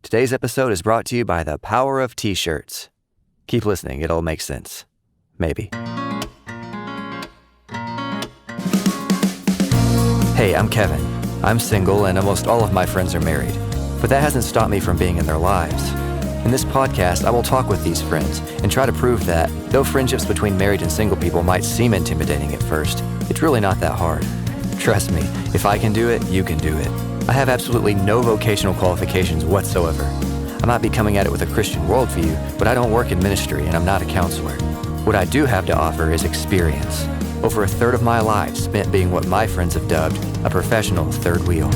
Today's episode is brought to you by the power of t-shirts. Keep listening, it'll make sense. Maybe. Hey, I'm Kevin. I'm single and almost all of my friends are married, but that hasn't stopped me from being in their lives. In this podcast, I will talk with these friends and try to prove that, though friendships between married and single people might seem intimidating at first, it's really not that hard. Trust me, if I can do it, you can do it. I have absolutely no vocational qualifications whatsoever. I might be coming at it with a Christian worldview, but I don't work in ministry and I'm not a counselor. What I do have to offer is experience. Over a third of my life spent being what my friends have dubbed a professional third wheel.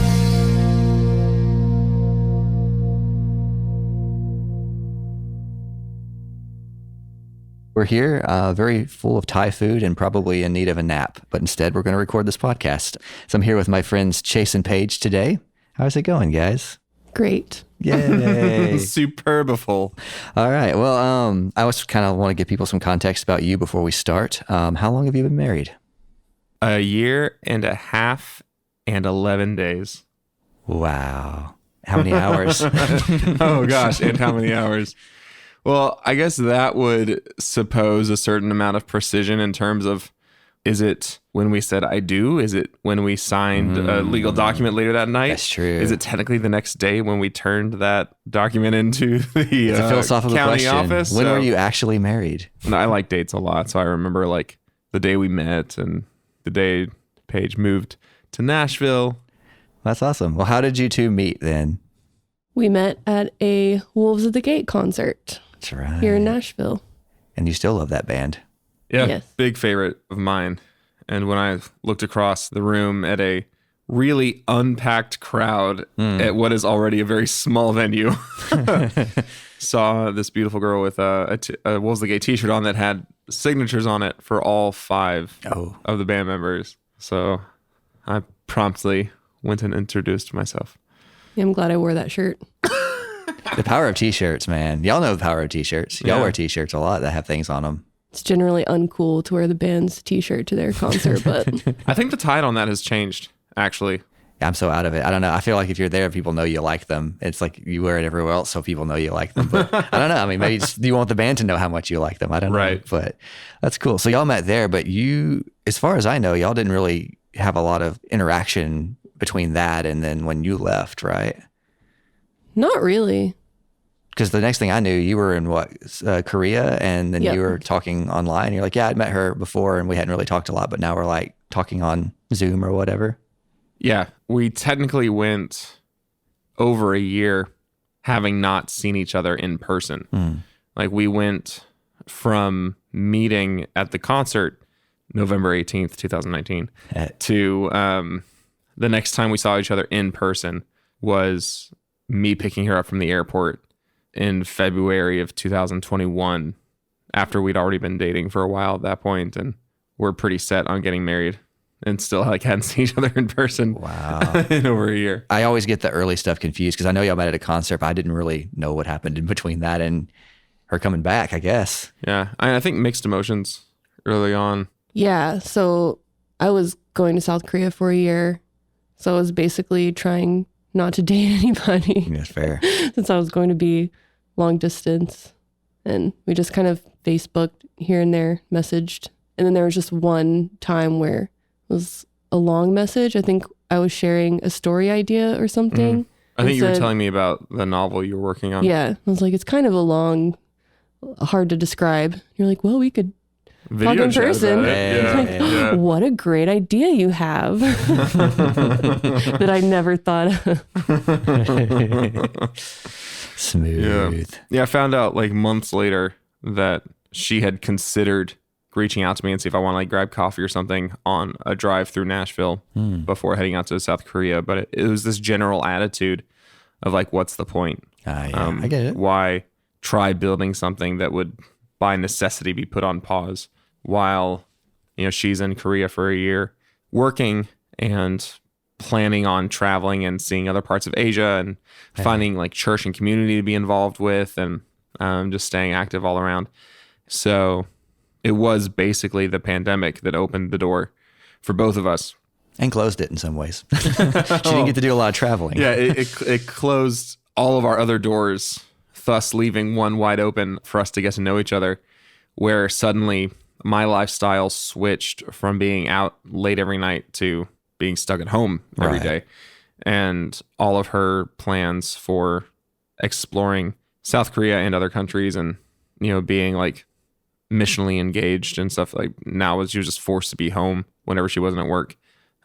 We're here very full of Thai food and probably in need of a nap, but instead we're going to record this podcast. So I'm here with my friends Chase and Paige today. How's it going, guys? Great. Yay. Superbeful. All right. Well, I was kind of want to give people some context about you before we start. How long have you been married? A year and a half and 11 days. Wow. How many hours? Oh, gosh. And how many hours? Well, I guess that would suppose a certain amount of precision in terms of, is it when we said I do? Is it when we signed a legal document later that night? That's true. Is it technically the next day when we turned that document into the It's a philosophical county question. office? When were you actually married? I like dates a lot, so I remember like the day we met and the day Paige moved to Nashville. That's awesome. Well, how did you two meet then? We met at a Wolves of the Gate concert That's right. here in Nashville. And you still love that band. Yeah, Yes. big favorite of mine. And when I looked across the room at a really unpacked crowd at what is already a very small venue, saw this beautiful girl with a Wolves of the Gate t-shirt on that had signatures on it for all 5 of the band members. So I promptly went and introduced myself. Yeah, I'm glad I wore that shirt. The power of t-shirts, man. Y'all know the power of t-shirts. Y'all wear t-shirts a lot that have things on them. It's generally uncool to wear the band's t-shirt to their concert, but I think the tide on that has changed, actually. I'm so out of it. I don't know. I feel like if you're there, people know you like them. It's like you wear it everywhere else, so people know you like them. But I don't know. I mean, maybe you want the band to know how much you like them. I don't know. Right. But that's cool. So y'all met there, but you, as far as I know, y'all didn't really have a lot of interaction between that and then when you left, right? not really. Because the next thing I knew, you were in Korea, and then you were talking online. You're like, yeah, I'd met her before, and we hadn't really talked a lot, but now we're like talking on Zoom or whatever. Yeah, we technically went over a year having not seen each other in person. Like we went from meeting at the concert November 18th, 2019 to the next time we saw each other in person was me picking her up from the airport in February of 2021 after we'd already been dating for a while at that point, and we're pretty set on getting married and still like hadn't seen each other in person. Wow. In over a year. I always get the early stuff confused because I know y'all met at a concert, but I didn't really know what happened in between that and her coming back, I guess. Yeah. I think mixed emotions early on. Yeah, so I was going to South Korea for a year, so I was basically trying not to date anybody. That's fair. Since I was going to be long distance, and we just kind of Facebooked here and there, messaged, and then there was just one time where it was a long message. I think I was sharing a story idea or something. I think you were telling me about the novel you were working on. Yeah, I was like, it's kind of a long, hard to describe. You're like, well, we could talk in person. Yeah. What a great idea you have that I never thought of. Smooth. Yeah, I found out like months later that she had considered reaching out to me and see if I want to like grab coffee or something on a drive through Nashville before heading out to South Korea. But it was this general attitude of like, what's the point? I get it. Why try building something that would by necessity be put on pause while, you know, she's in Korea for a year working and planning on traveling and seeing other parts of Asia and finding like church and community to be involved with and just staying active all around. So it was basically the pandemic that opened the door for both of us. And closed it in some ways. She didn't get to do a lot of traveling. Yeah, it closed all of our other doors, thus leaving one wide open for us to get to know each other, where suddenly my lifestyle switched from being out late every night to being stuck at home every day. And all of her plans for exploring South Korea and other countries and, being like missionally engaged and stuff, like now she was just forced to be home whenever she wasn't at work.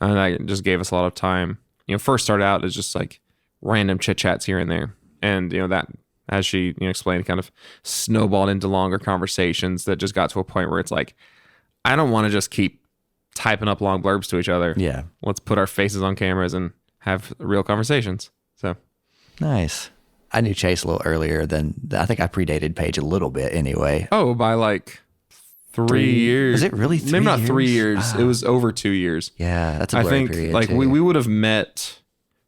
And that just gave us a lot of time. First started out as just like random chit chats here and there. And, that, as she explained, kind of snowballed into longer conversations that just got to a point where it's like, I don't want to just keep typing up long blurbs to each other. Yeah. Let's put our faces on cameras and have real conversations. So nice. I knew Chase a little earlier than, I think I predated Paige a little bit anyway. Oh, by like 3 years. Is it really 3 years? Maybe not 3 years. Wow. It was over 2 years. Yeah, that's a blurry I think period like too. we would have met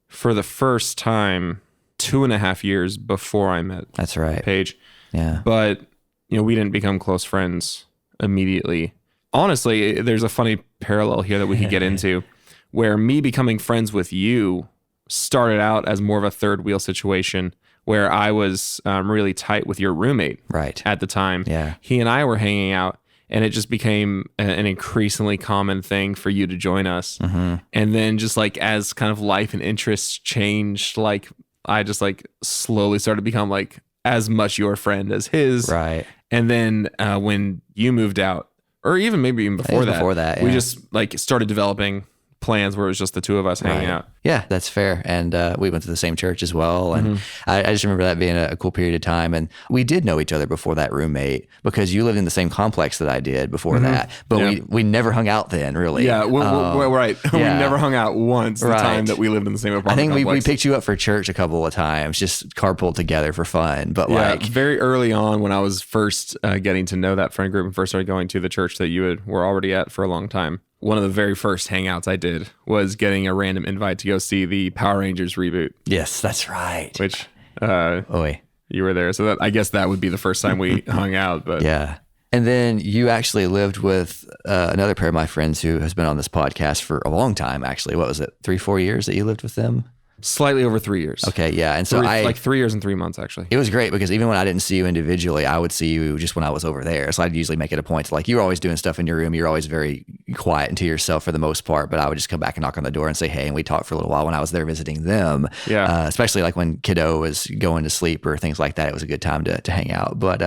for the first time 2.5 years before I met That's right. Paige. Yeah. But, we didn't become close friends immediately. Honestly, there's a funny parallel here that we could get into where me becoming friends with you started out as more of a third wheel situation where I was really tight with your roommate at the time. Yeah. He and I were hanging out, and it just became an increasingly common thing for you to join us. Mm-hmm. And then just like as kind of life and interests changed, like I just like slowly started to become like as much your friend as his. Right. And then when you moved out, or maybe even before that, we just like started developing plans where it was just the two of us hanging out. Yeah, that's fair. And we went to the same church as well. And I just remember that being a cool period of time. And we did know each other before that roommate because you lived in the same complex that I did before that. But we never hung out then, really. Yeah, right. We never hung out once the time that we lived in the same apartment I think complex. we picked you up for church a couple of times, just carpooled together for fun. But very early on when I was first getting to know that friend group and first started going to the church that you were already at for a long time, one of the very first hangouts I did was getting a random invite to go see the Power Rangers reboot. Yes, that's right. Which you were there. So I guess that would be the first time we hung out. But yeah. And then you actually lived with another pair of my friends who has been on this podcast for a long time, actually. What was it, 3-4 years that you lived with them? Slightly over 3 years. Okay, yeah. And so like 3 years and 3 months, actually. It was great because even when I didn't see you individually, I would see you just when I was over there. So I'd usually make it a point to like, you were always doing stuff in your room. You're always very quiet and to yourself for the most part, but I would just come back and knock on the door and say, hey, and we talked for a little while when I was there visiting them. Yeah. Especially like when kiddo was going to sleep or things like that. It was a good time to hang out. But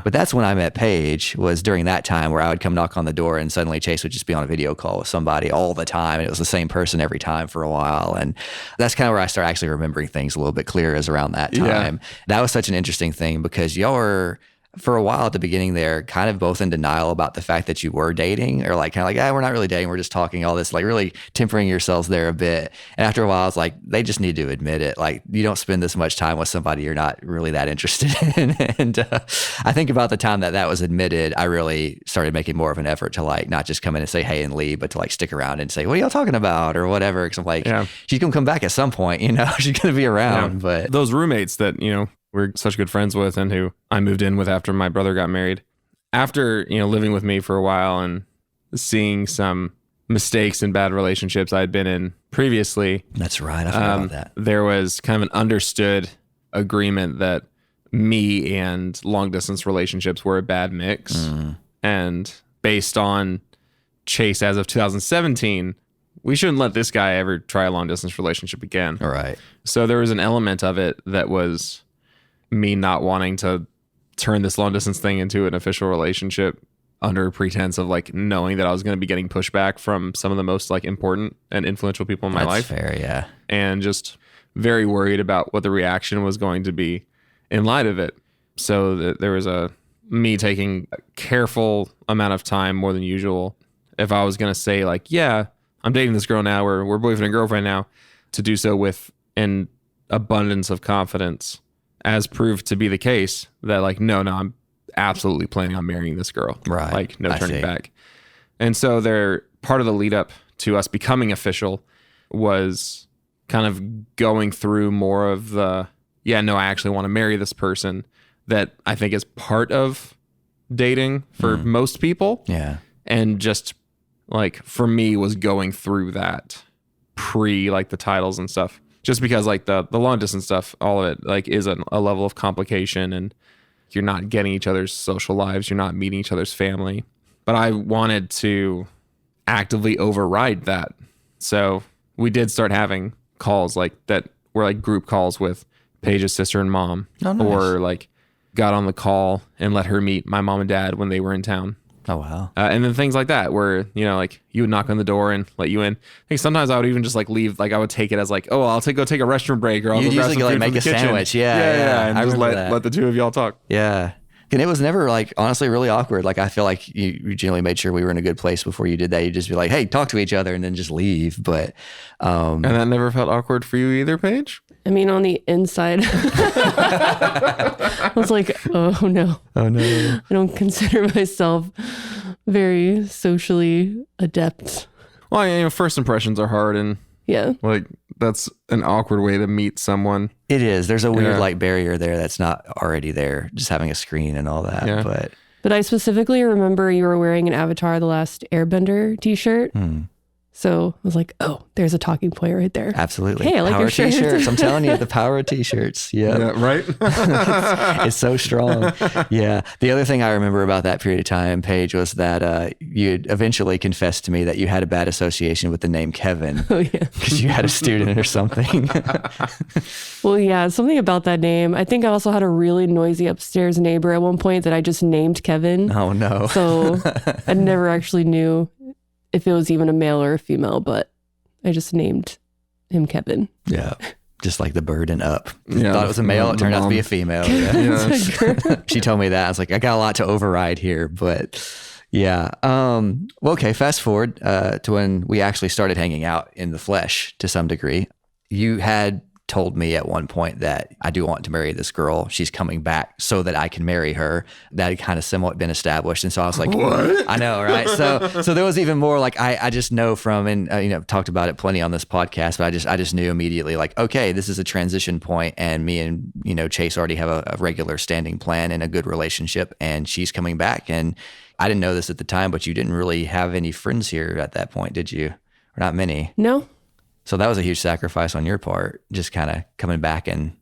that's when I met Paige, was during that time where I would come knock on the door and suddenly Chase would just be on a video call with somebody all the time. And it was the same person every time for a while. And that's kind of where I started actually remembering things a little bit clearer is around that time. Yeah. That was such an interesting thing because y'all were, for a while at the beginning there, kind of both in denial about the fact that you were dating, or like kind of like, we're not really dating, we're just talking, all this, like really tempering yourselves there a bit. And after a while, it's like, they just need to admit it. Like, you don't spend this much time with somebody you're not really that interested in. And I think about the time that was admitted, I really started making more of an effort to like, not just come in and say, hey, and leave, but to like stick around and say, what are y'all talking about? Or whatever. Cause I'm like, she's going to come back at some point, she's going to be around. Yeah. But those roommates that, we're such good friends with and who I moved in with after my brother got married. After, living with me for a while and seeing some mistakes and bad relationships I'd been in previously. That's right. I forgot about that. There was kind of an understood agreement that me and long distance relationships were a bad mix. Mm. And based on Chase as of 2017, we shouldn't let this guy ever try a long distance relationship again. All right. So there was an element of it that was me not wanting to turn this long distance thing into an official relationship under pretense of like knowing that I was going to be getting pushback from some of the most like important and influential people in my life. That's fair, yeah. And just very worried about what the reaction was going to be in light of it. So there was me taking a careful amount of time, more than usual, if I was going to say like, yeah, I'm dating this girl now, we're boyfriend and girlfriend now, to do so with an abundance of confidence, as proved to be the case, that like, no, I'm absolutely planning on marrying this girl. Right. Like, no turning back. And so part of the lead up to us becoming official was kind of going through more of the, I actually want to marry this person, that I think is part of dating for most people. Yeah. And just like, for me, was going through that pre like the titles and stuff. just because like the long distance stuff, all of it like is a level of complication, and you're not getting each other's social lives. You're not meeting each other's family. But I wanted to actively override that. So we did start having calls like that were like group calls with Paige's sister and mom. Oh, nice. Or like got on the call and let her meet my mom and dad when they were in town. Oh, wow. And then things like that where, you know, like you would knock on the door and let you in. I think sometimes I would even just like leave, like I would take it as like, oh, I'll go take a restroom break, or I'll You'd go grab usually some like food make from the a kitchen. sandwich. Yeah. And I just remember let the two of y'all talk. Yeah. And it was never like, honestly, really awkward. Like, I feel like you generally made sure we were in a good place before you did that. You'd just be like, hey, talk to each other and then just leave. But, and that never felt awkward for you either, Paige? I mean, on the inside, I was like, oh no. oh no. I don't consider myself very socially adept. Well, you know, first impressions are hard, and Yeah. like that's an awkward way to meet someone. It is. There's a weird Yeah. like barrier there that's not already there, just having a screen and all that. Yeah. But I specifically remember you were wearing an Avatar: The Last Airbender t-shirt. So I was like, oh, there's a talking point right there. Absolutely. Hey, I like power your shirt. t-shirts. I'm telling you, the power of t-shirts. Yeah. Right? It's so strong. Yeah. The other thing I remember about that period of time, Paige, was that you eventually confessed to me that you had a bad association with the name Kevin Oh, yeah. because you had a student or something. Well, yeah, something about that name. I think I also had a really noisy upstairs neighbor at one point that I just named Kevin. Oh, no. So I never actually knew if it was even a male or a female, but I just named him Kevin. Yeah. Just like the bird and Up. Yeah, Thought it was a male. the It turned out to be mom. a female. Yeah. It's a girl. She told me that. I was like, I got a lot to override here, but yeah. Well, okay. Fast forward to when we actually started hanging out in the flesh to some degree. You had told me at one point that I do want to marry this girl. She's coming back so that I can marry her. That had kind of somewhat been established. And so I was like, What? I know, right? So there was even more like, I just know from, and you know, talked about it plenty on this podcast, but I just knew immediately like, okay, this is a transition point, and me and, you know, Chase already have a regular standing plan and a good relationship, and she's coming back. And I didn't know this at the time, but you didn't really have any friends here at that point, did you? Or not many. No. So that was a huge sacrifice on your part, just kind of coming back. And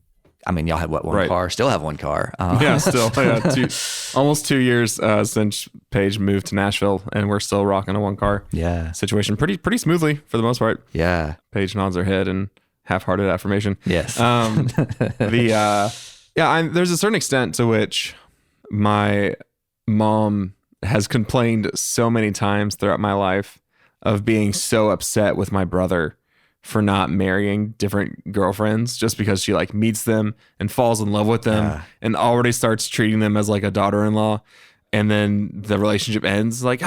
I mean, y'all had what, one Right. car, still have one car. Yeah, still. Yeah, almost 2 years since Paige moved to Nashville, and we're still rocking a one car Yeah. situation pretty smoothly for the most part. Yeah. Paige nods her head in half-hearted affirmation. Yes. There's a certain extent to which my mom has complained so many times throughout my life of being so upset with my brother for not marrying different girlfriends, just because she like meets them and falls in love with them and already starts treating them as like a daughter-in-law. And then the relationship ends like,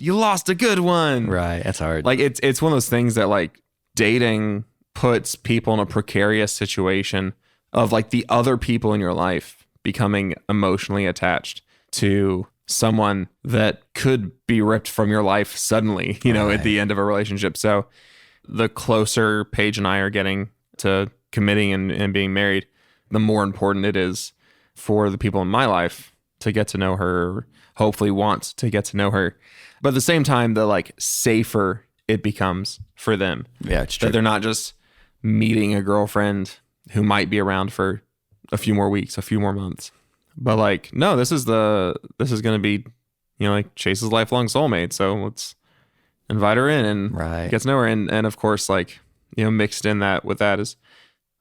you lost a good one. Right. That's hard. Like it's one of those things that like dating puts people in a precarious situation of like the other people in your life becoming emotionally attached to someone that could be ripped from your life suddenly, you know, at the end of a relationship. So the closer Paige and I are getting to committing and being married, the more important it is for the people in my life to get to know her, hopefully want to get to know her. But at the same time, the like safer it becomes for them. Yeah, it's true. That they're not just meeting a girlfriend who might be around for a few more weeks, a few more months. But like, no, this is going to be, you know, like Chase's lifelong soulmate. So let's invite her in and get to know her. And of course, like, you know, mixed in that with that is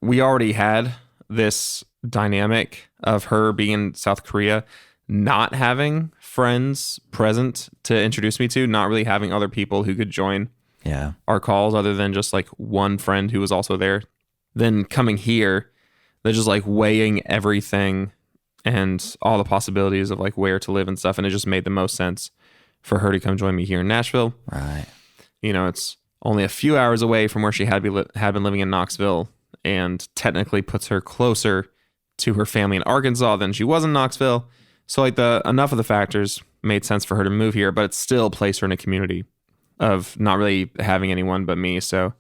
we already had this dynamic of her being in South Korea, not having friends present to introduce me to, not really having other people who could join our calls other than just like one friend who was also there. Then coming here, they're just like weighing everything and all the possibilities of like where to live and stuff. And it just made the most sense for her to come join me here in Nashville. Right. You know, it's only a few hours away from where she had been living in Knoxville, and technically puts her closer to her family in Arkansas than she was in Knoxville. So like enough of the factors made sense for her to move here, but it still placed her in a community of not really having anyone but me. So,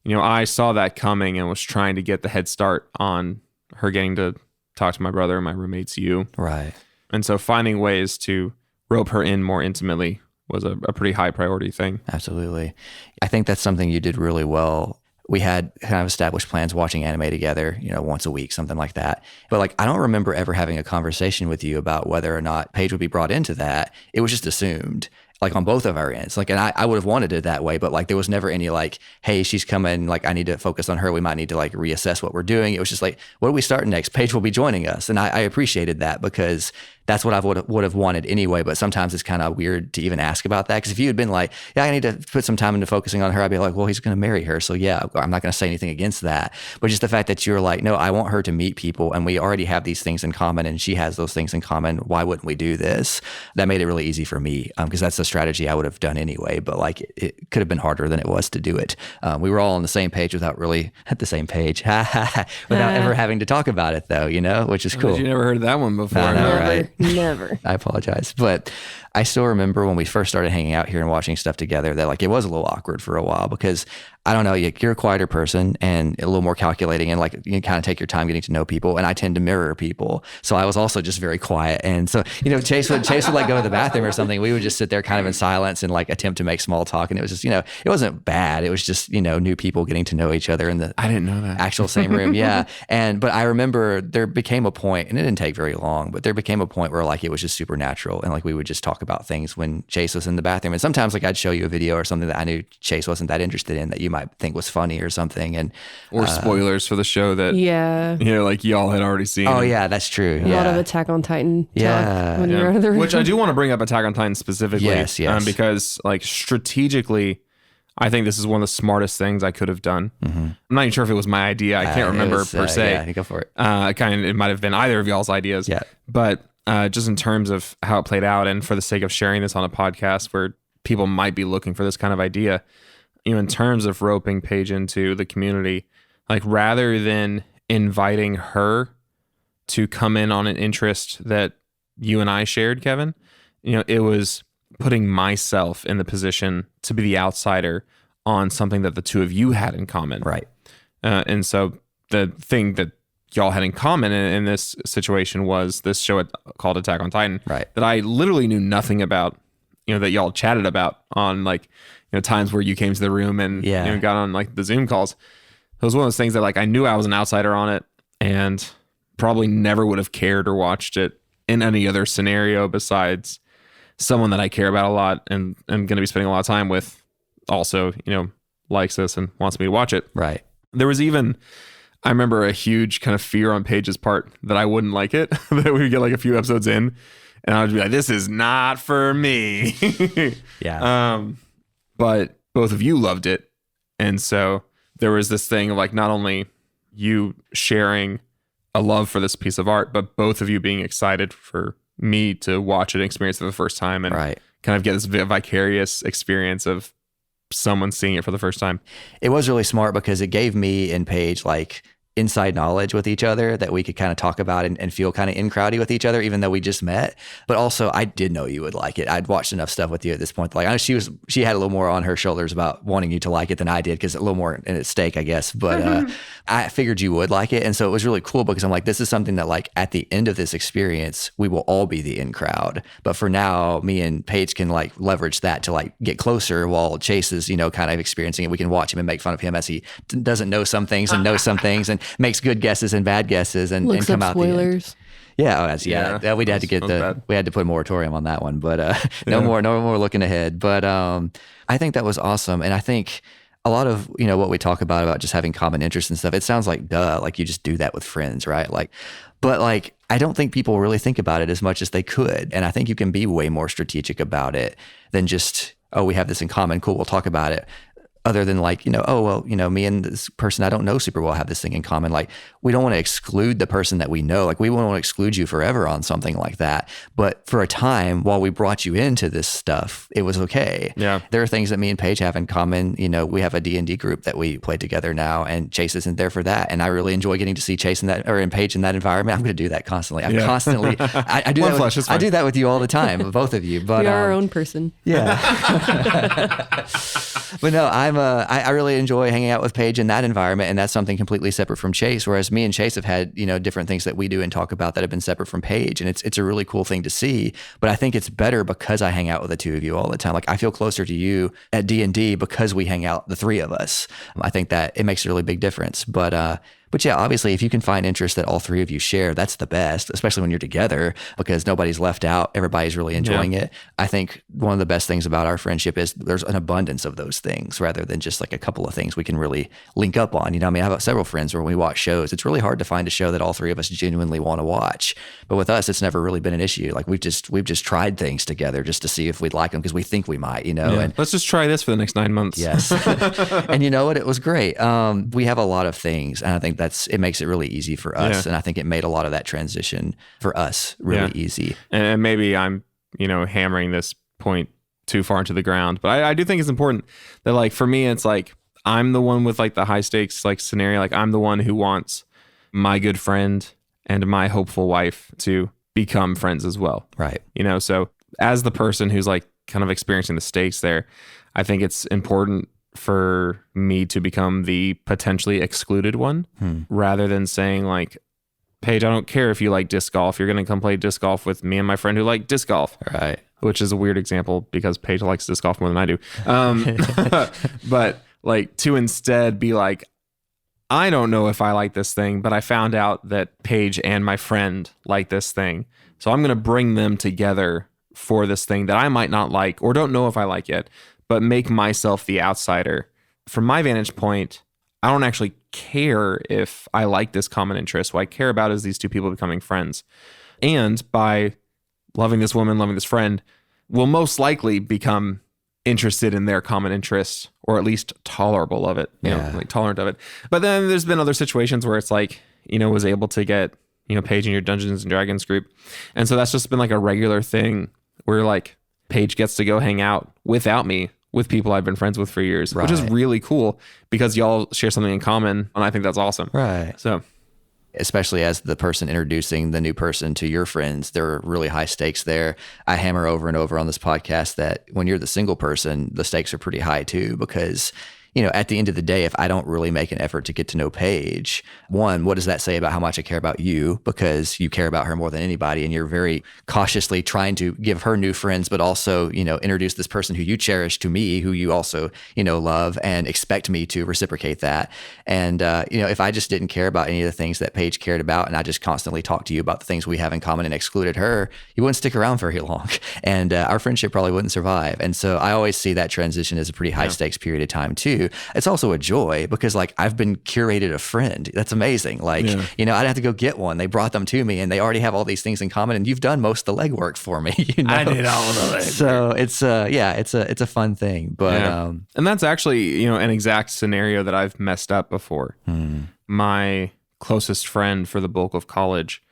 you know, I saw that coming and was trying to get the head start on her getting to talk to my brother and my roommates, you. Right. And so finding ways to rope her in more intimately was a pretty high priority thing. Absolutely. I think that's something you did really well we had kind of established plans watching anime together, once a week, something like that. But like, I don't remember ever having a conversation with you about whether or not Paige would be brought into that. It was just assumed, like on both of our ends. Like, and I would have wanted it that way, but like there was never any like, hey, she's coming, like I need to focus on her. We might need to like reassess what we're doing. It was just like, what do we start next? Paige will be joining us. And I appreciated that because that's what I would have wanted anyway. But sometimes it's kind of weird to even ask about that. Because if you had been like, yeah, I need to put some time into focusing on her, I'd be like, well, he's going to marry her. So yeah, I'm not going to say anything against that. But just the fact that you're like, no, I want her to meet people and we already have these things in common and she has those things in common. Why wouldn't we do this? That made it really easy for me because that's the strategy I would have done anyway. But like it could have been harder than it was to do it. We were all on the same page without really at the same page, without ever having to talk about it though, which is cool. You never heard that one before. I know, right? Never. I apologize. But I still remember when we first started hanging out here and watching stuff together that like it was a little awkward for a while because I don't know, you're a quieter person and a little more calculating and like you kind of take your time getting to know people and I tend to mirror people. So I was also just very quiet. And so, Chase would like go to the bathroom or something. We would just sit there kind of in silence and like attempt to make small talk. And it was just, it wasn't bad. It was just, new people getting to know each other in the I didn't know that. actual same room. Yeah. But I remember there became a point, and it didn't take very long, but there became a point where like it was just super natural. And like we would just talk about things when Chase was in the bathroom. And sometimes like I'd show you a video or something that I knew Chase wasn't that interested in that you might think was funny or something. Or spoilers for the show that, like y'all had already seen. Oh yeah, that's true. A lot of Attack on Titan talk when you're out of the room. Which I do want to bring up Attack on Titan specifically. Yes. Because like strategically, I think this is one of the smartest things I could have done. Mm-hmm. I'm not even sure if it was my idea. I can't remember per se. Yeah, go for it. It might have been either of y'all's ideas. Yeah. But just in terms of how it played out and for the sake of sharing this on a podcast where people might be looking for this kind of idea, in terms of roping Paige into the community, like rather than inviting her to come in on an interest that you and I shared, Kevin, it was putting myself in the position to be the outsider on something that the two of you had in common. Right. And so the thing that y'all had in common in this situation was this show called Attack on Titan. Right. That I literally knew nothing about, that y'all chatted about on like, times where you came to the room and got on like the Zoom calls. It was one of those things that like I knew I was an outsider on it and probably never would have cared or watched it in any other scenario besides someone that I care about a lot and I'm going to be spending a lot of time with also, likes this and wants me to watch it. Right. There was even, I remember a huge kind of fear on Paige's part that I wouldn't like it, that we would get like a few episodes in and I would be like, this is not for me. Yeah. But both of you loved it. And so there was this thing of like not only you sharing a love for this piece of art, but both of you being excited for me to watch it and experience it for the first time and kind of get this vicarious experience of someone seeing it for the first time. It was really smart because it gave me and Paige like inside knowledge with each other that we could kind of talk about and feel kind of in crowdy with each other, even though we just met. But also I did know you would like it. I'd watched enough stuff with you at this point. Like she had a little more on her shoulders about wanting you to like it than I did because a little more in at stake, I guess. But I figured you would like it. And so it was really cool because I'm like, this is something that like at the end of this experience, we will all be the in crowd. But for now, me and Paige can like leverage that to like get closer while Chase is, kind of experiencing it. We can watch him and make fun of him as he doesn't know some things and knows some things and makes good guesses and bad guesses and come out spoilers. We had to get we had to put a moratorium on that one, but no more looking ahead. But I think that was awesome, and I think a lot of what we talk about just having common interests and stuff. It sounds like like you just do that with friends, right? But I don't think people really think about it as much as they could, and I think you can be way more strategic about it than just we have this in common. Cool, we'll talk about it. Other than me and this person I don't know super well have this thing in common. Like, we don't want to exclude the person that we know. Like, we won't want to exclude you forever on something like that. But for a time, while we brought you into this stuff, it was okay. Yeah. There are things that me and Paige have in common. We have a D&D group that we play together now, and Chase isn't there for that. And I really enjoy getting to see Chase in Paige in that environment. I'm going to do that constantly. I do that. I do that with you all the time, both of you. But we are our own person. Yeah. But no, I really enjoy hanging out with Paige in that environment, and that's something completely separate from Chase. Whereas me and Chase have had, different things that we do and talk about that have been separate from Paige, and it's a really cool thing to see. But I think it's better because I hang out with the two of you all the time. Like I feel closer to you at D&D because we hang out, the three of us. I think that it makes a really big difference. But yeah, obviously, if you can find interest that all three of you share, that's the best, especially when you're together because nobody's left out. Everybody's really enjoying it. I think one of the best things about our friendship is there's an abundance of those things rather than just like a couple of things we can really link up on. I have several friends where when we watch shows, it's really hard to find a show that all three of us genuinely want to watch. But with us, it's never really been an issue. Like we've just tried things together just to see if we'd like them because we think we might, And let's just try this for the next 9 months. Yes. And you know what? It was great. We have a lot of things, and I think it makes it really easy for us. And I think it made a lot of that transition for us really easy. And maybe I'm, hammering this point too far into the ground, but I do think it's important that like, for me, it's like, I'm the one with like the high stakes, like scenario. Like I'm the one who wants my good friend and my hopeful wife to become friends as well. Right. So as the person who's like kind of experiencing the stakes there, I think it's important for me to become the potentially excluded one rather than saying like, Paige, I don't care if you like disc golf. You're going to come play disc golf with me and my friend who like disc golf. Right. Which is a weird example because Paige likes disc golf more than I do. But like to instead be like, I don't know if I like this thing, but I found out that Paige and my friend like this thing. So I'm going to bring them together for this thing that I might not like or don't know if I like yet, but make myself the outsider. From my vantage point, I don't actually care if I like this common interest. What I care about is these two people becoming friends. And by loving this woman, loving this friend, will most likely become interested in their common interest, or at least tolerable of it, like tolerant of it. But then there's been other situations where it's like, was able to get, Paige in your Dungeons and Dragons group. And so that's just been like a regular thing where like Paige gets to go hang out without me with people I've been friends with for years, which is really cool because y'all share something in common. And I think that's awesome. Right. So, especially as the person introducing the new person to your friends, there are really high stakes there. I hammer over and over on this podcast that when you're the single person, the stakes are pretty high too, because at the end of the day, if I don't really make an effort to get to know Paige, one, what does that say about how much I care about you? Because you care about her more than anybody, and you're very cautiously trying to give her new friends, but also, introduce this person who you cherish to me, who you also, love and expect me to reciprocate that. And, if I just didn't care about any of the things that Paige cared about, and I just constantly talked to you about the things we have in common and excluded her, you wouldn't stick around very long. And our friendship probably wouldn't survive. And so I always see that transition as a pretty high stakes period of time too. It's also a joy because like I've been curated a friend. That's amazing. Like, I didn't have to go get one. They brought them to me and they already have all these things in common, and you've done most of the legwork for me. I did all of the legwork. So it's a fun thing. But and that's actually, an exact scenario that I've messed up before. My closest friend for the bulk of college,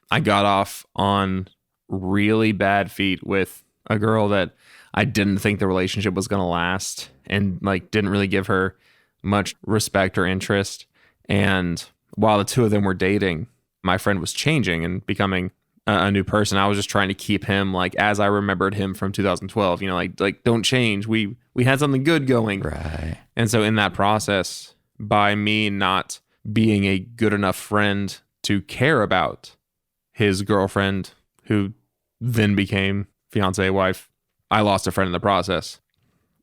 I got off on really bad feet with a girl that I didn't think the relationship was going to last, and like didn't really give her much respect or interest. And while the two of them were dating, my friend was changing and becoming a new person. I was just trying to keep him like as I remembered him from 2012, like don't change. We had something good going. Right. And so in that process, by me not being a good enough friend to care about his girlfriend, who then became fiance, wife, I lost a friend in the process.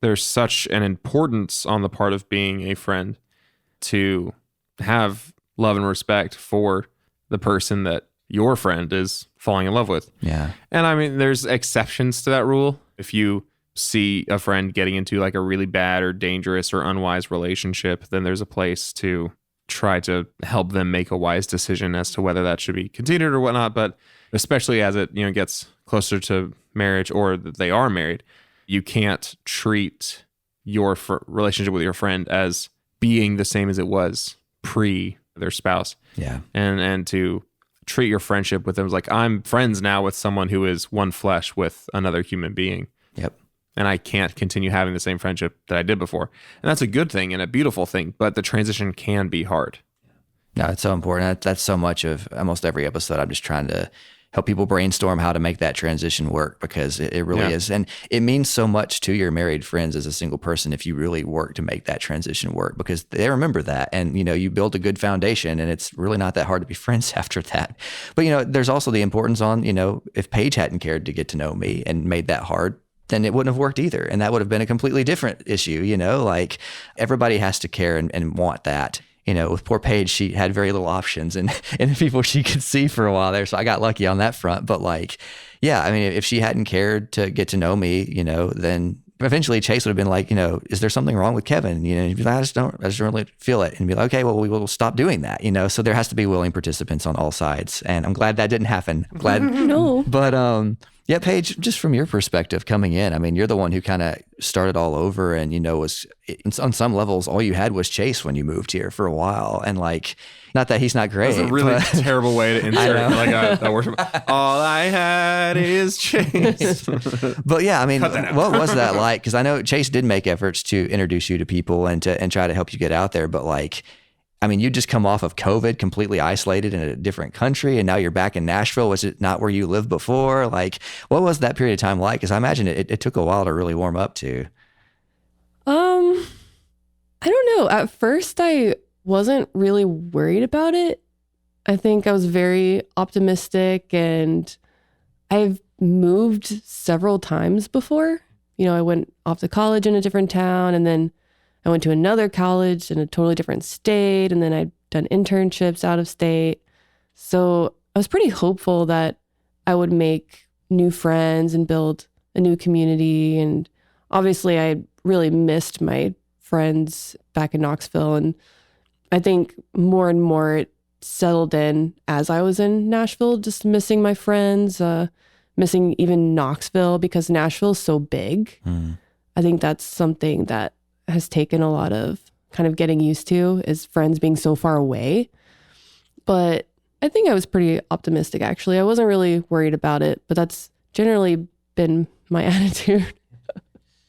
There's such an importance on the part of being a friend to have love and respect for the person that your friend is falling in love with. Yeah. And I mean, there's exceptions to that rule. If you see a friend getting into like a really bad or dangerous or unwise relationship, then there's a place to try to help them make a wise decision as to whether that should be continued or whatnot. But especially as it, gets closer to marriage or that they are married, you can't treat your relationship with your friend as being the same as it was pre their spouse. Yeah. And to treat your friendship with them as like, I'm friends now with someone who is one flesh with another human being. Yep. And I can't continue having the same friendship that I did before. And that's a good thing and a beautiful thing, but the transition can be hard. No, it's so important. That's so much of almost every episode. I'm just trying to help people brainstorm how to make that transition work, because it really is. And it means so much to your married friends as a single person if you really work to make that transition work, because they remember that. And, you build a good foundation, and it's really not that hard to be friends after that. But, there's also the importance on, if Paige hadn't cared to get to know me and made that hard, then it wouldn't have worked either. And that would have been a completely different issue, like everybody has to care and want that. With poor Paige, she had very little options and people she could see for a while there. So I got lucky on that front. But if she hadn't cared to get to know me, then eventually Chase would have been like, is there something wrong with Kevin? He'd be like, I just don't really feel it. And be like, okay, well, we will stop doing that. So there has to be willing participants on all sides. And I'm glad that didn't happen. I'm glad. No. But, yeah, Paige, just from your perspective coming in, you're the one who kind of started all over and, was on some levels, all you had was Chase when you moved here for a while. And not that he's not great. That's a really terrible way to insert a worship. All I had is Chase. But yeah, what was that like? Because I know Chase did make efforts to introduce you to people and try to help you get out there. But you just come off of COVID, completely isolated in a different country, and now you're back in Nashville. Was it not where you lived before? What was that period of time like? Because I imagine it took a while to really warm up to. I don't know. At first, I wasn't really worried about it. I think I was very optimistic, and I've moved several times before. I went off to college in a different town, and then I went to another college in a totally different state, and then I'd done internships out of state. So I was pretty hopeful that I would make new friends and build a new community. And obviously I really missed my friends back in Knoxville. And I think more and more it settled in as I was in Nashville, just missing my friends, missing even Knoxville because Nashville's so big. I think that's something that has taken a lot of kind of getting used to, is friends being so far away. But I think I was pretty optimistic, actually. I wasn't really worried about it, but that's generally been my attitude.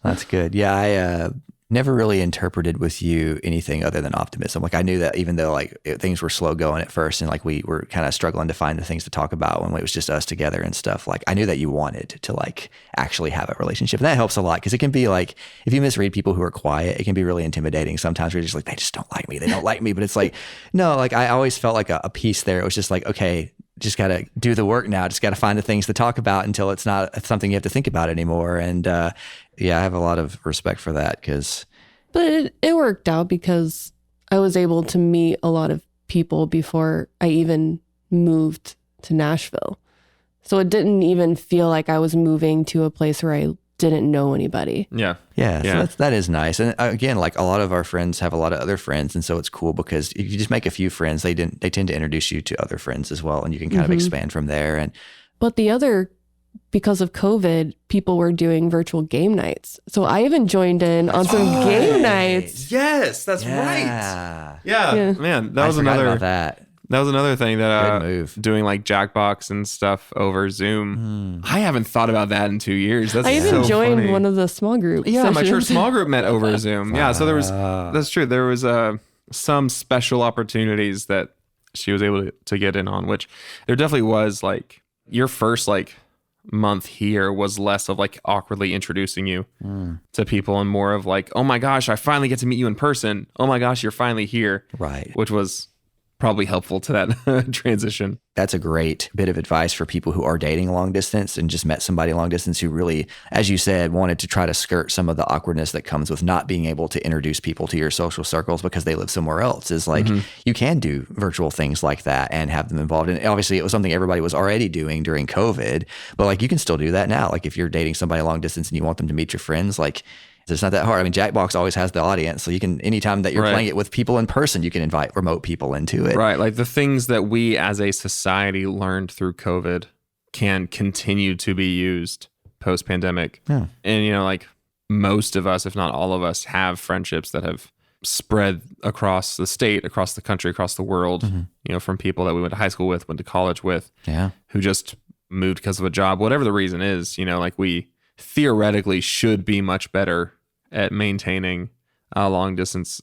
That's good. Yeah, I never really interpreted with you anything other than optimism. I knew that even though things were slow going at first and we were kind of struggling to find the things to talk about when it was just us together and stuff, I knew that you wanted to actually have a relationship. And that helps a lot, because it can be if you misread people who are quiet, it can be really intimidating sometimes. Where you're just they just don't like me. They don't like me. But it's no, I always felt a piece there. It was just okay, just got to do the work now. Just got to find the things to talk about until it's not something you have to think about anymore. And yeah, I have a lot of respect for that But it worked out because I was able to meet a lot of people before I even moved to Nashville. So it didn't even feel like I was moving to a place where I didn't know anybody. Yeah. So that is nice. And again, a lot of our friends have a lot of other friends. And so it's cool because if you just make a few friends, they tend to introduce you to other friends as well. And you can kind of expand from there. But because of COVID, people were doing virtual game nights. So I even joined in on some game nights. Yes, that's right. Yeah, man, that was another thing that good move. Doing Jackbox and stuff over Zoom. I haven't thought about that in 2 years. That's I even joined funny. one of the small group Yeah, sessions. my church small group met over Zoom. Yeah, so that's true. There was some special opportunities that she was able to get in on, which there definitely was your first month here was less of awkwardly introducing you to people and more of oh my gosh, I finally get to meet you in person. Oh my gosh, you're finally here. Right. Which was probably helpful to that transition. That's a great bit of advice for people who are dating long distance and just met somebody long distance who really, as you said, wanted to try to skirt some of the awkwardness that comes with not being able to introduce people to your social circles because they live somewhere else. Is you can do virtual things like that and have them involved. And obviously it was something everybody was already doing during COVID, but you can still do that now. If you're dating somebody long distance and you want them to meet your friends, it's not that hard. Jackbox always has the audience. So you can, anytime that you're playing it with people in person, you can invite remote people into it. Right. The things that we as a society learned through COVID can continue to be used post-pandemic. Yeah. And, most of us, if not all of us, have friendships that have spread across the state, across the country, across the world, from people that we went to high school with, went to college with, who just moved because of a job, whatever the reason is, we theoretically should be much better at maintaining long distance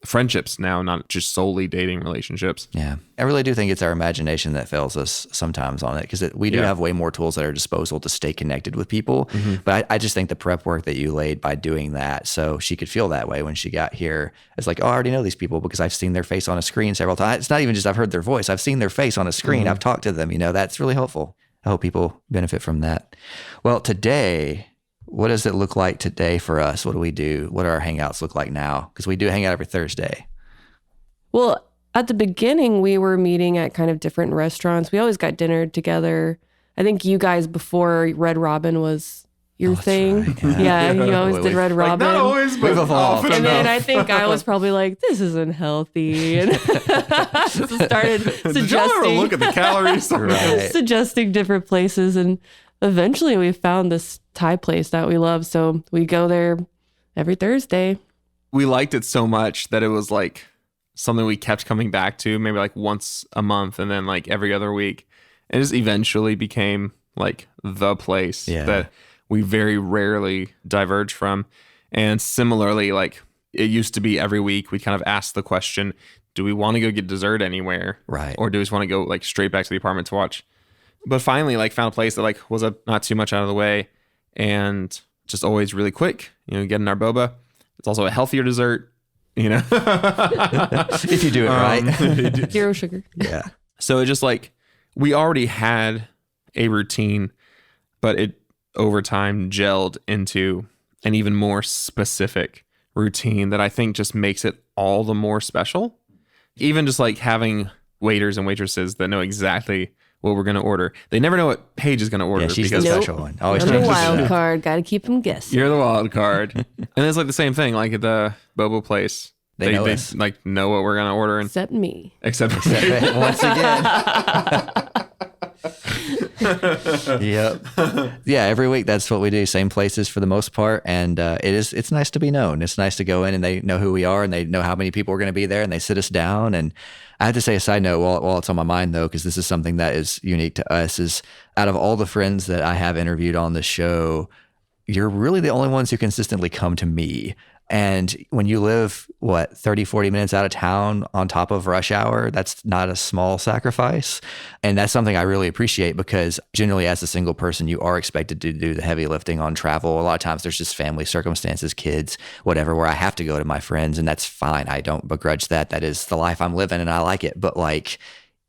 friendships now, not just solely dating relationships. Yeah. I really do think it's our imagination that fails us sometimes on it, because we do have way more tools at our disposal to stay connected with people. But I just think the prep work that you laid by doing that, so she could feel that way when she got here. It's like, oh, I already know these people because I've seen their face on a screen several times. It's not even just I've heard their voice. I've seen their face on a screen. I've talked to them. That's really helpful. I hope people benefit from that. Well, today, what does it look like today for us? What do we do? What do our hangouts look like now? Because we do hang out every Thursday. Well, at the beginning, we were meeting at kind of different restaurants. We always got dinner together. I think you guys, before Red Robin was your thing. Right. Yeah, you always did Red Robin. Not always, but often And then enough. I think I was probably like, this isn't healthy. And started Did y'all ever look suggesting, at the calories? Right. suggesting different places. And eventually we found this Thai place that we love. So we go there every Thursday. We liked it so much that it was like something we kept coming back to, maybe like once a month and then like every other week. And it just eventually became like the place that we very rarely diverge from. And similarly, like it used to be every week we kind of asked the question, do we want to go get dessert anywhere? Right. Or do we just want to go like straight back to the apartment to watch? But finally like found a place that like was not too much out of the way and just always really quick, getting our boba. It's also a healthier dessert, If you do it right. Zero sugar. Yeah. So it just like, we already had a routine, but it over time gelled into an even more specific routine that I think just makes it all the more special. Even just like having waiters and waitresses that know exactly what we're going to order. They never know what Paige is going to order. Yeah, she's the because special one. Always I'm the changes wild it up. card. Got to keep them guessing. you're the wild card. And it's like the same thing, like at the Bobo place. They know us. like know what we're going to order. And Except me. except Once again. Yep. Yeah, every week that's what we do. Same places for the most part. And it's nice to be known. It's nice to go in and they know who we are and they know how many people are going to be there and they sit us down. And I have to say a side note while it's on my mind though, because this is something that is unique to us, is out of all the friends that I have interviewed on the show, you're really the only ones who consistently come to me. And when you live, 30, 40 minutes out of town on top of rush hour, that's not a small sacrifice. And that's something I really appreciate because generally as a single person, you are expected to do the heavy lifting on travel. A lot of times there's just family circumstances, kids, whatever, where I have to go to my friends and that's fine. I don't begrudge that. That is the life I'm living and I like it. But like,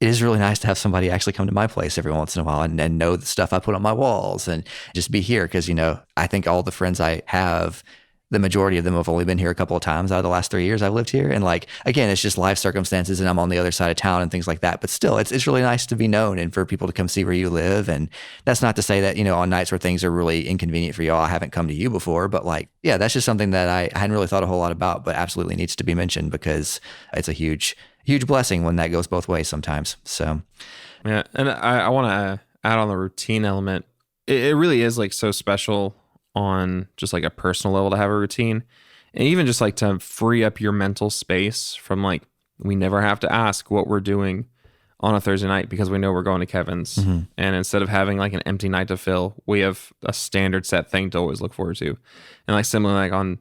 it is really nice to have somebody actually come to my place every once in a while and know the stuff I put on my walls and just be here. Cause I think all the friends I have, the majority of them have only been here a couple of times out of the last 3 years I've lived here. And like, again, it's just life circumstances and I'm on the other side of town and things like that. But still, it's really nice to be known and for people to come see where you live. And that's not to say that, on nights where things are really inconvenient for y'all, I haven't come to you before, but like, yeah, that's just something that I hadn't really thought a whole lot about, but absolutely needs to be mentioned because it's a huge blessing when that goes both ways sometimes. So. Yeah. And I want to add on the routine element. It really is like so special on just like a personal level to have a routine and even just like to free up your mental space from like, we never have to ask what we're doing on a Thursday night because we know we're going to Kevin's. And instead of having like an empty night to fill, we have a standard set thing to always look forward to. And like similar, like on,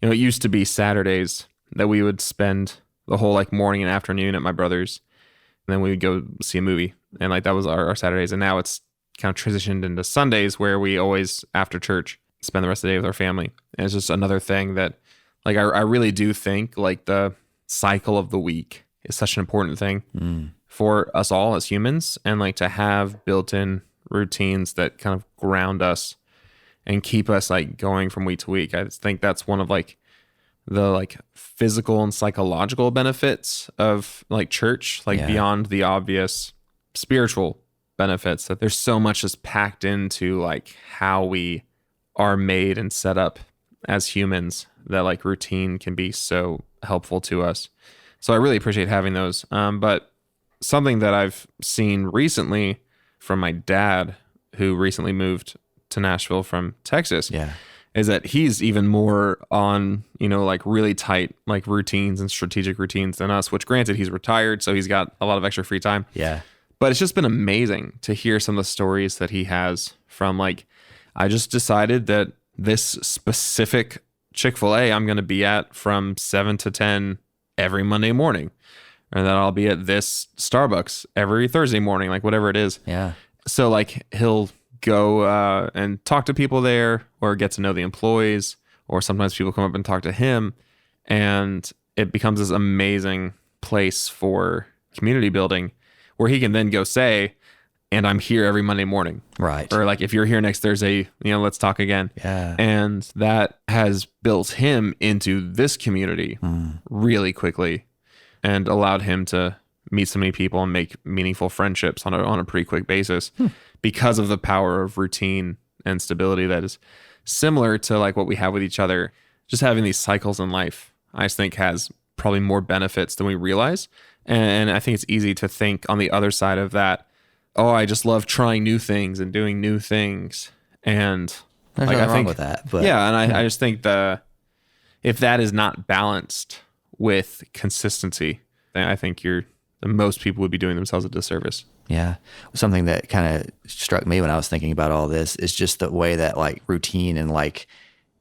it used to be Saturdays that we would spend the whole like morning and afternoon at my brother's and then we would go see a movie and like that was our Saturdays. And now it's kind of transitioned into Sundays where we always after church spend the rest of the day with our family. And it's just another thing that like I really do think like the cycle of the week is such an important thing for us all as humans and like to have built-in routines that kind of ground us and keep us like going from week to week. I just think that's one of like the like physical and psychological benefits of like church, like beyond the obvious spiritual benefits, that there's so much just packed into like how we are made and set up as humans that like routine can be so helpful to us. So I really appreciate having those. But something that I've seen recently from my dad, who recently moved to Nashville from Texas, is that he's even more on, like really tight like routines and strategic routines than us, which granted he's retired, so he's got a lot of extra free time. Yeah. But it's just been amazing to hear some of the stories that he has from like, I just decided that this specific Chick-fil-A I'm going to be at from 7 to 10 every Monday morning, or that I'll be at this Starbucks every Thursday morning, like whatever it is. Yeah. So like he'll go and talk to people there, or get to know the employees, or sometimes people come up and talk to him, and it becomes this amazing place for community building where he can then go say, and I'm here every Monday morning. Right. Or like, if you're here next Thursday, let's talk again. Yeah. And that has built him into this community really quickly, and allowed him to meet so many people and make meaningful friendships on a pretty quick basis because of the power of routine and stability that is similar to like what we have with each other. Just having these cycles in life, I just think, has probably more benefits than we realize. And I think it's easy to think on the other side of that, oh, I just love trying new things and doing new things. And There's like, nothing wrong with that. But yeah, and I just think if that is not balanced with consistency, then I think most people would be doing themselves a disservice. Yeah. Something that kind of struck me when I was thinking about all this is just the way that like routine and like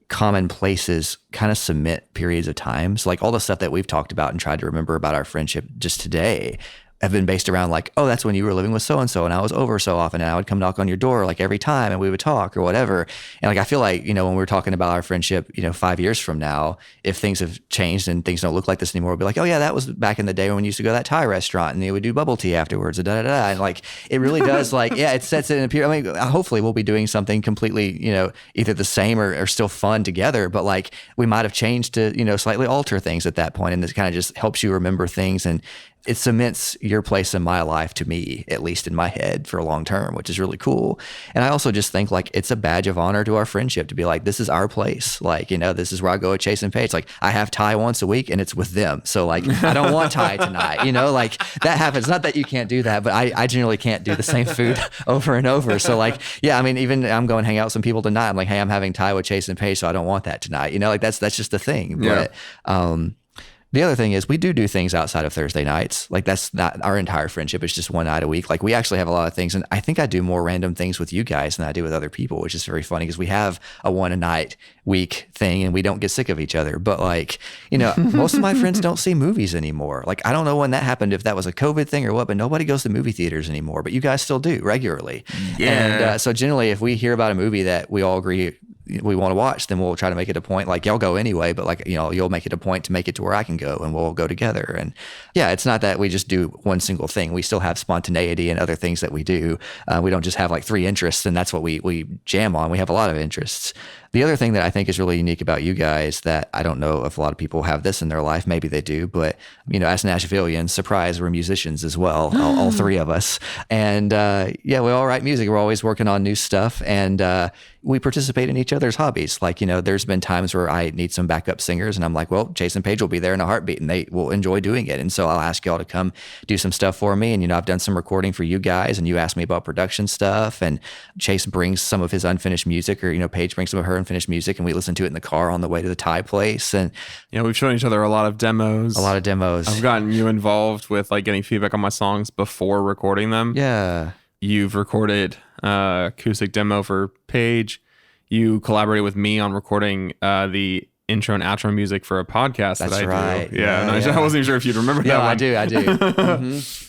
common places kind of cement periods of time. So like all the stuff that we've talked about and tried to remember about our friendship just today have been based around like, oh, that's when you were living with so-and-so and I was over so often and I would come knock on your door like every time and we would talk or whatever. And like, I feel like, when we're talking about our friendship, 5 years from now, if things have changed and things don't look like this anymore, we'll be like, oh yeah, that was back in the day when we used to go to that Thai restaurant and they would do bubble tea afterwards and da-da-da. And like, it really does like, yeah, it sets it in a period. I mean, hopefully we'll be doing something completely, either the same or still fun together, but like we might've changed to, slightly alter things at that point. And this kind of just helps you remember things, and it cements your place in my life, to me, at least in my head, for a long term, which is really cool. And I also just think like it's a badge of honor to our friendship to be like, this is our place. Like, this is where I go with Chase and Paige. Like I have Thai once a week and it's with them. So like, I don't want Thai tonight, like that happens. Not that you can't do that, but I generally can't do the same food over and over. So like, yeah, I mean, even I'm going to hang out with some people tonight. I'm like, hey, I'm having Thai with Chase and Paige, so I don't want that tonight. Like that's just the thing. Yeah. But, the other thing is we do things outside of Thursday nights. Like that's not our entire friendship. It's just one night a week. Like we actually have a lot of things. And I think I do more random things with you guys than I do with other people, which is very funny because we have a one a night week thing and we don't get sick of each other. But like, most of my friends don't see movies anymore. Like, I don't know when that happened, if that was a COVID thing or what, but nobody goes to movie theaters anymore, but you guys still do regularly. Yeah. And so generally if we hear about a movie that we all agree we want to watch, then we'll try to make it a point. Like y'all go anyway, but like, you'll make it a point to make it to where I can go and we'll go together. And yeah, it's not that we just do one single thing. We still have spontaneity and other things that we do. We don't just have like 3 interests and that's what we jam on. We have a lot of interests. The other thing that I think is really unique about you guys that I don't know if a lot of people have this in their life, maybe they do, but as Nashvillians, surprise, we're musicians as well, all 3 of us. And yeah, we all write music. We're always working on new stuff and we participate in each other's hobbies. Like, there's been times where I need some backup singers and I'm like, well, Chase and Paige will be there in a heartbeat and they will enjoy doing it. And so I'll ask y'all to come do some stuff for me. And, I've done some recording for you guys and you asked me about production stuff, and Chase brings some of his unfinished music, or, Paige brings some of her unfinished music and we listen to it in the car on the way to the Thai place. And we've shown each other a lot of demos. I've gotten you involved with like getting feedback on my songs before recording them. Yeah. You've recorded acoustic demo for Paige. You collaborated with me on recording the intro and outro music for a podcast that I right. do. Yeah. I wasn't even sure if you'd remember that one. I do. Mm-hmm.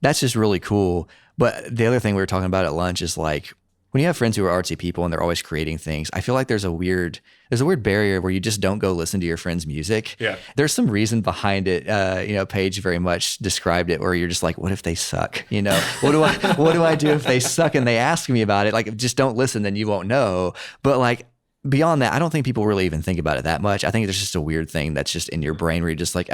That's just really cool. But the other thing we were talking about at lunch is like, when you have friends who are artsy people and they're always creating things, I feel like there's a weird barrier where you just don't go listen to your friend's music. Yeah. There's some reason behind it. Paige very much described it where you're just like, what if they suck? What do I do if they suck and they ask me about it? Like, just don't listen, then you won't know. But like, beyond that, I don't think people really even think about it that much. I think there's just a weird thing that's just in your brain where you're just like,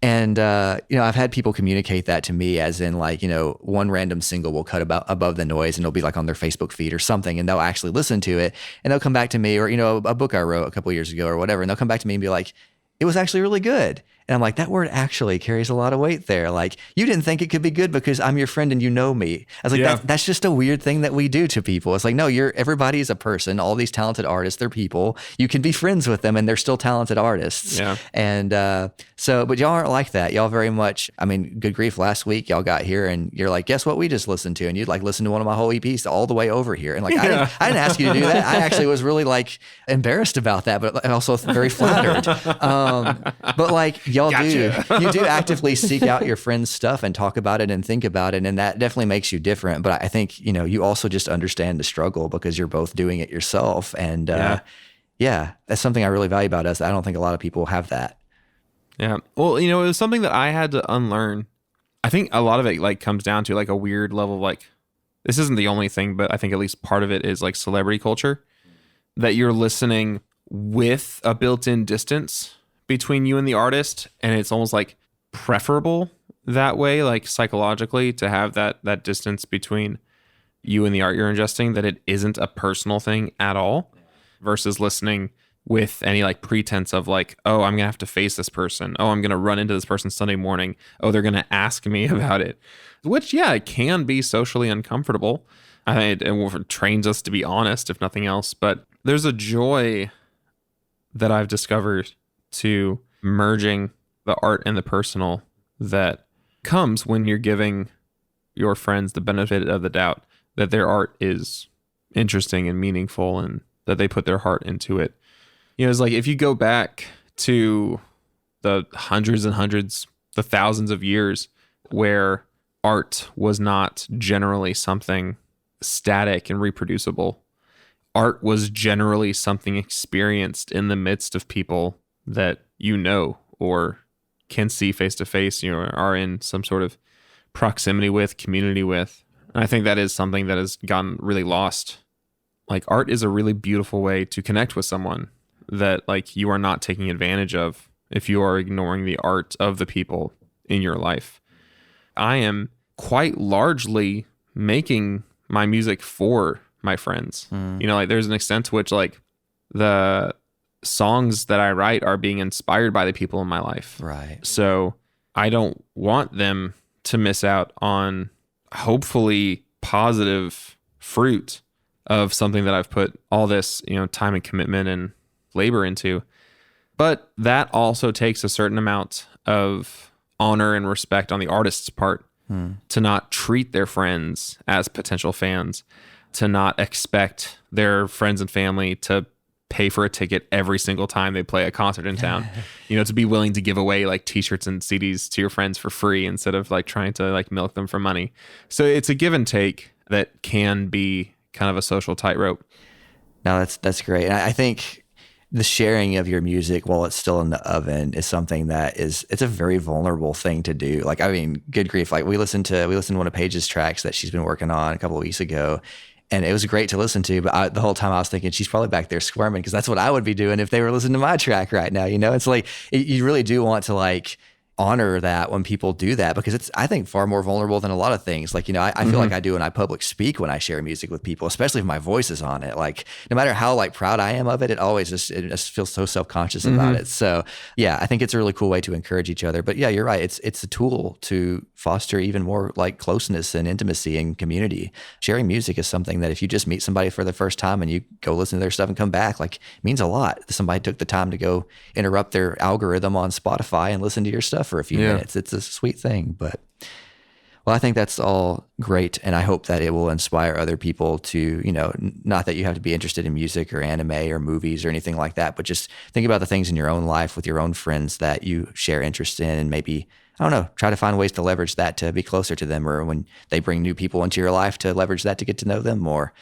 And, I've had people communicate that to me as in like, one random single will cut above the noise and it'll be like on their Facebook feed or something. And they'll actually listen to it and they'll come back to me, or, a book I wrote a couple years ago or whatever. And they'll come back to me and be like, it was actually really good. And I'm like, that word actually carries a lot of weight there. Like, you didn't think it could be good because I'm your friend and you know me. I was like, that's just a weird thing that we do to people. It's like, no, everybody is a person. All these talented artists, they're people. You can be friends with them and they're still talented artists. Yeah. And but y'all aren't like that. Y'all very much, good grief, last week y'all got here and you're like, guess what we just listened to? And you'd like listen to one of my whole EPs all the way over here. And like, I didn't ask you to do that. I actually was really like embarrassed about that, but also very flattered. But like, y'all Gotcha. you do actively seek out your friends' stuff and talk about it and think about it. And that definitely makes you different. But I think, you also just understand the struggle because you're both doing it yourself. And yeah, that's something I really value about us. I don't think a lot of people have that. Yeah. Well, it was something that I had to unlearn. I think a lot of it like comes down to like a weird level of like, this isn't the only thing, but I think at least part of it is like celebrity culture, that you're listening with a built-in distance between you and the artist. And it's almost like preferable that way, like psychologically, to have that distance between you and the art you're ingesting, that it isn't a personal thing at all, versus listening with any like pretense of like, oh, I'm gonna have to face this person. Oh, I'm gonna run into this person Sunday morning. Oh, they're gonna ask me about it. Which, yeah, it can be socially uncomfortable. I think it trains us to be honest, if nothing else. But there's a joy that I've discovered to merging the art and the personal that comes when you're giving your friends the benefit of the doubt that their art is interesting and meaningful and that they put their heart into it. It's like if you go back to the hundreds and hundreds, the thousands of years where art was not generally something static and reproducible. Art was generally something experienced in the midst of people that or can see face to face, are in some sort of proximity with, community with. And I think that is something that has gotten really lost. Like art is a really beautiful way to connect with someone that like you are not taking advantage of if you are ignoring the art of the people in your life. I am quite largely making my music for my friends. Like there's an extent to which like the songs that I write are being inspired by the people in my life. Right. So I don't want them to miss out on hopefully positive fruit of something that I've put all this, time and commitment and labor into. But that also takes a certain amount of honor and respect on the artist's part to not treat their friends as potential fans, to not expect their friends and family to pay for a ticket every single time they play a concert in town, to be willing to give away like t-shirts and CDs to your friends for free instead of like trying to like milk them for money. So it's a give and take that can be kind of a social tightrope. No, that's great. And I think the sharing of your music while it's still in the oven is something that it's a very vulnerable thing to do. Like, I mean, good grief. Like we listened to one of Paige's tracks that she's been working on a couple of weeks ago, and it was great to listen to. But the whole time I was thinking she's probably back there squirming because that's what I would be doing if they were listening to my track right now. It's like you really do want to like honor that when people do that, because it's, I think, far more vulnerable than a lot of things. Like, I feel like I do when I public speak when I share music with people, especially if my voice is on it. Like, no matter how like proud I am of it, it just feels so self-conscious about it. So yeah, I think it's a really cool way to encourage each other. But yeah, you're right. It's a tool to foster even more like closeness and intimacy and community. Sharing music is something that if you just meet somebody for the first time and you go listen to their stuff and come back, like, it means a lot. Somebody took the time to go interrupt their algorithm on Spotify and listen to your stuff for a few minutes. It's a sweet thing. But well, I think that's all great, and I hope that it will inspire other people to, not that you have to be interested in music or anime or movies or anything like that, but just think about the things in your own life with your own friends that you share interest in, and maybe, I don't know, try to find ways to leverage that to be closer to them, or when they bring new people into your life, to leverage that to get to know them more.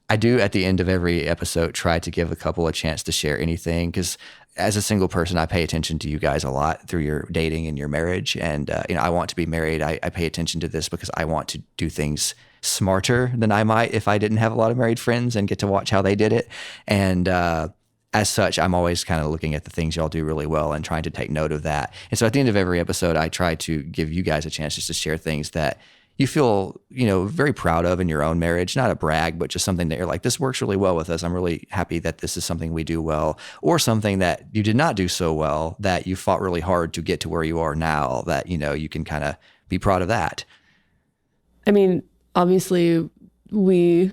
I do, at the end of every episode, try to give a couple a chance to share anything, because as a single person, I pay attention to you guys a lot through your dating and your marriage. And, I want to be married. I pay attention to this because I want to do things smarter than I might if I didn't have a lot of married friends and get to watch how they did it. And as such, I'm always kind of looking at the things y'all do really well and trying to take note of that. And so at the end of every episode, I try to give you guys a chance just to share things that you feel, very proud of in your own marriage. Not a brag, but just something that you're like, this works really well with us. I'm really happy that this is something we do well. Or something that you did not do so well, that you fought really hard to get to where you are now, that, you can kind of be proud of that. I mean, obviously we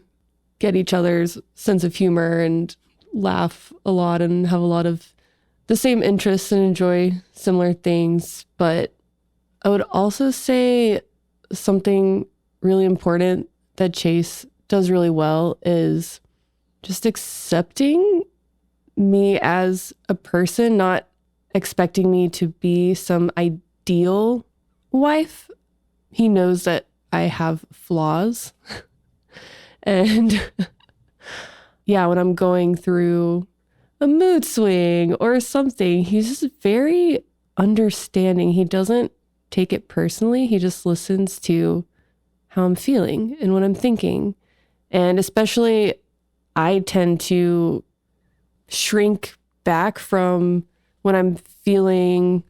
get each other's sense of humor and laugh a lot and have a lot of the same interests and enjoy similar things. But I would also say something really important that Chase does really well is just accepting me as a person, not expecting me to be some ideal wife. He knows that I have flaws. And yeah, when I'm going through a mood swing or something, he's just very understanding. He doesn't take it personally. He just listens to how I'm feeling and what I'm thinking. And especially, I tend to shrink back from when I'm feeling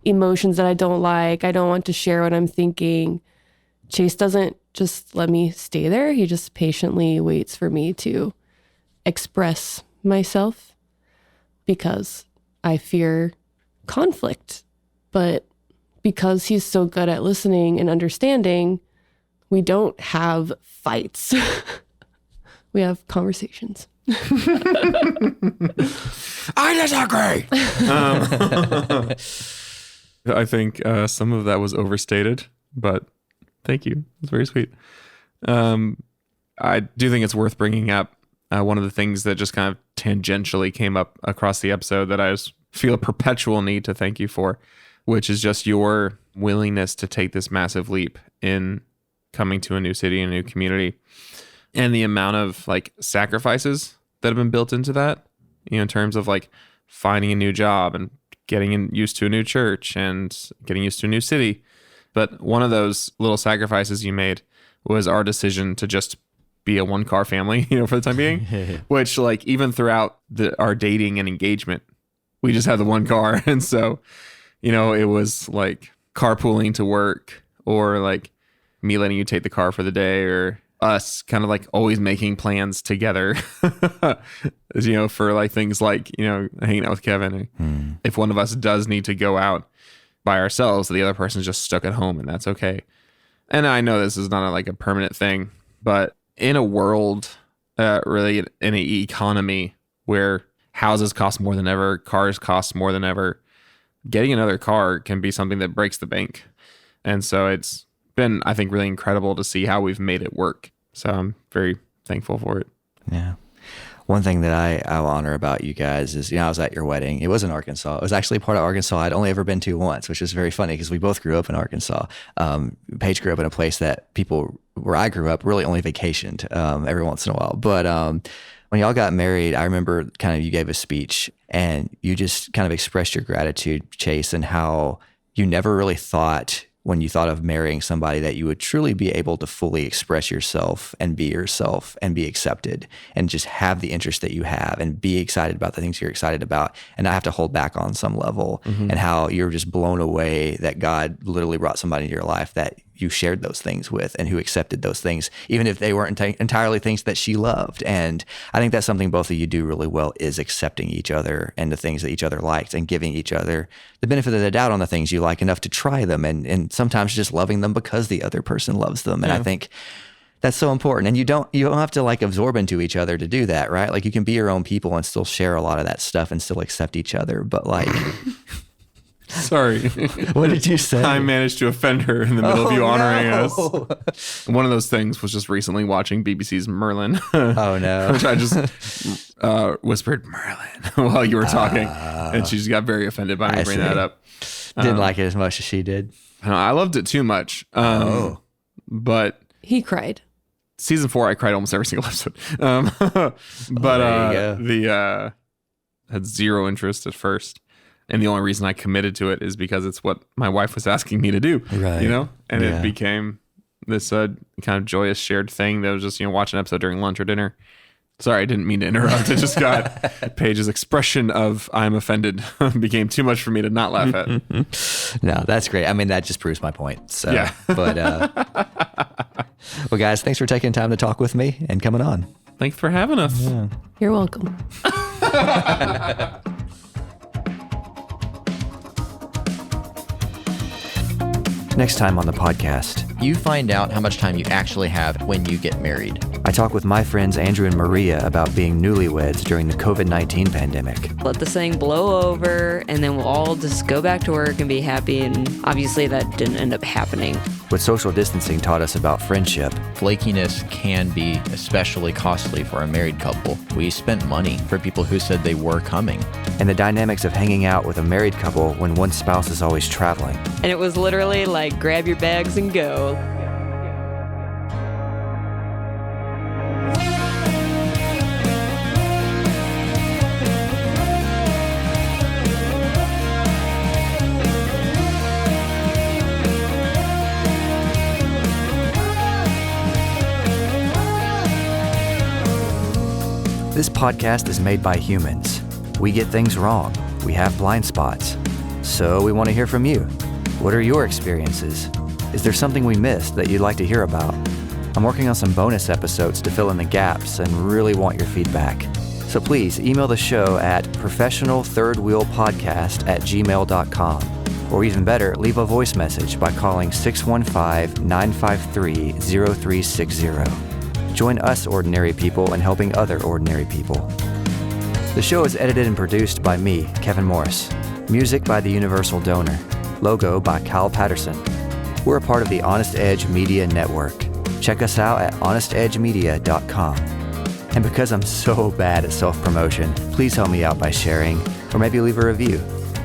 emotions that I don't like. I don't want to share what I'm thinking. Chase doesn't just let me stay there. He just patiently waits for me to express myself because I fear conflict. But because he's so good at listening and understanding, we don't have fights. We have conversations. I disagree. I think some of that was overstated, but thank you. It's very sweet. I do think it's worth bringing up one of the things that just kind of tangentially came up across the episode that I just feel a perpetual need to thank you for, which is just your willingness to take this massive leap in coming to a new city and a new community, and the amount of like sacrifices that have been built into that, you know, in terms of like finding a new job and getting used to a new church and getting used to a new city. But one of those little sacrifices you made was our decision to just be a one-car family, you know, for the time being, which like even throughout our dating and engagement, we just had the one car. And so, you know, it was like carpooling to work, or like me letting you take the car for the day, or us kind of like always making plans together, you know, for like things like, you know, hanging out with Kevin. If one of us does need to go out by ourselves, the other person's just stuck at home, and that's okay. And I know this is not like a permanent thing, but in a world, really in an economy where houses cost more than ever, cars cost more than ever, getting another car can be something that breaks the bank. And so it's been, I think, really incredible to see how we've made it work. So I'm very thankful for it. Yeah. One thing that I honor about you guys is, you know, I was at your wedding. It was in Arkansas. It was actually part of Arkansas I'd only ever been to once, which is very funny because we both grew up in Arkansas. Paige grew up in a place that people where I grew up really only vacationed every once in a while. But when y'all got married, I remember kind of you gave a speech and you just kind of expressed your gratitude, Chase, and how you never really thought when you thought of marrying somebody that you would truly be able to fully express yourself and be accepted and just have the interest that you have and be excited about the things you're excited about and not have to hold back on some level. And how you're just blown away that God literally brought somebody into your life that you shared those things with and who accepted those things, even if they weren't entirely things that she loved. And I think that's something both of you do really well, is accepting each other and the things that each other likes and giving each other the benefit of the doubt on the things you like enough to try them, and sometimes just loving them because the other person loves them. And I think that's so important. And you don't have to like absorb into each other to do that, right? Like you can be your own people and still share a lot of that stuff and still accept each other. But like... Sorry. What did you say? I managed to offend her in the middle of you honoring us. One of those things was just recently watching BBC's Merlin. Oh, no. Which I just whispered, Merlin, while you were talking. And she just got very offended by me bringing that up. Didn't like it as much as she did. I loved it too much. But... He cried. Season 4, I cried almost every single episode. Had zero interest at first. And the only reason I committed to it is because it's what my wife was asking me to do, right. You know? And it became this kind of joyous shared thing that was just, you know, watch an episode during lunch or dinner. Sorry, I didn't mean to interrupt. It just got Paige's expression of I'm offended became too much for me to not laugh at. No, that's great. I mean, that just proves my point. So, yeah. But, well, guys, thanks for taking time to talk with me and coming on. Thanks for having us. Yeah. You're welcome. Next time on the podcast, You find out how much time you actually have when you get married. I talk with my friends Andrew and Maria about being newlyweds during the COVID-19 pandemic. Let the thing blow over, and then we'll all just go back to work and be happy, and obviously that didn't end up happening. What social distancing taught us about friendship. Flakiness can be especially costly for a married couple. We spent money for people who said they were coming. And the dynamics of hanging out with a married couple when one spouse is always traveling. And it was literally like, grab your bags and go. This podcast is made by humans. We get things wrong. We have blind spots. So we want to hear from you. What are your experiences? Is there something we missed that you'd like to hear about? I'm working on some bonus episodes to fill in the gaps and really want your feedback. So please email the show at professionalthirdwheelpodcast@gmail.com. Or even better, leave a voice message by calling 615-953-0360. Join us ordinary people in helping other ordinary people. The show is edited and produced by me, Kevin Morris. Music by the Universal Donor. Logo by Kyle Patterson. We're a part of the Honest Edge Media Network. Check us out at honestedgemedia.com. And because I'm so bad at self-promotion, please help me out by sharing, or maybe leave a review,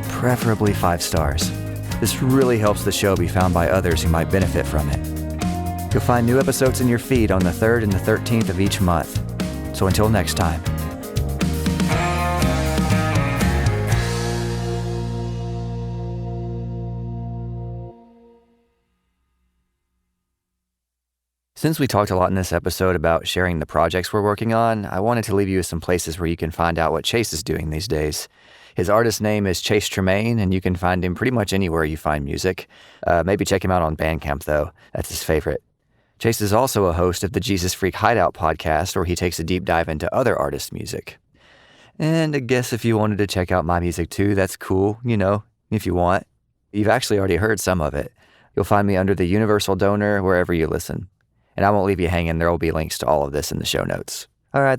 preferably 5 stars. This really helps the show be found by others who might benefit from it. You'll find new episodes in your feed on the 3rd and the 13th of each month. So until next time. Since we talked a lot in this episode about sharing the projects we're working on, I wanted to leave you with some places where you can find out what Chase is doing these days. His artist name is Chase Tremaine, and you can find him pretty much anywhere you find music. Maybe check him out on Bandcamp, though. That's his favorite. Chase is also a host of the Jesus Freak Hideout podcast, where he takes a deep dive into other artists' music. And I guess if you wanted to check out my music too, that's cool, if you want. You've actually already heard some of it. You'll find me under the Universal Donor wherever you listen. And I won't leave you hanging. There will be links to all of this in the show notes. All right.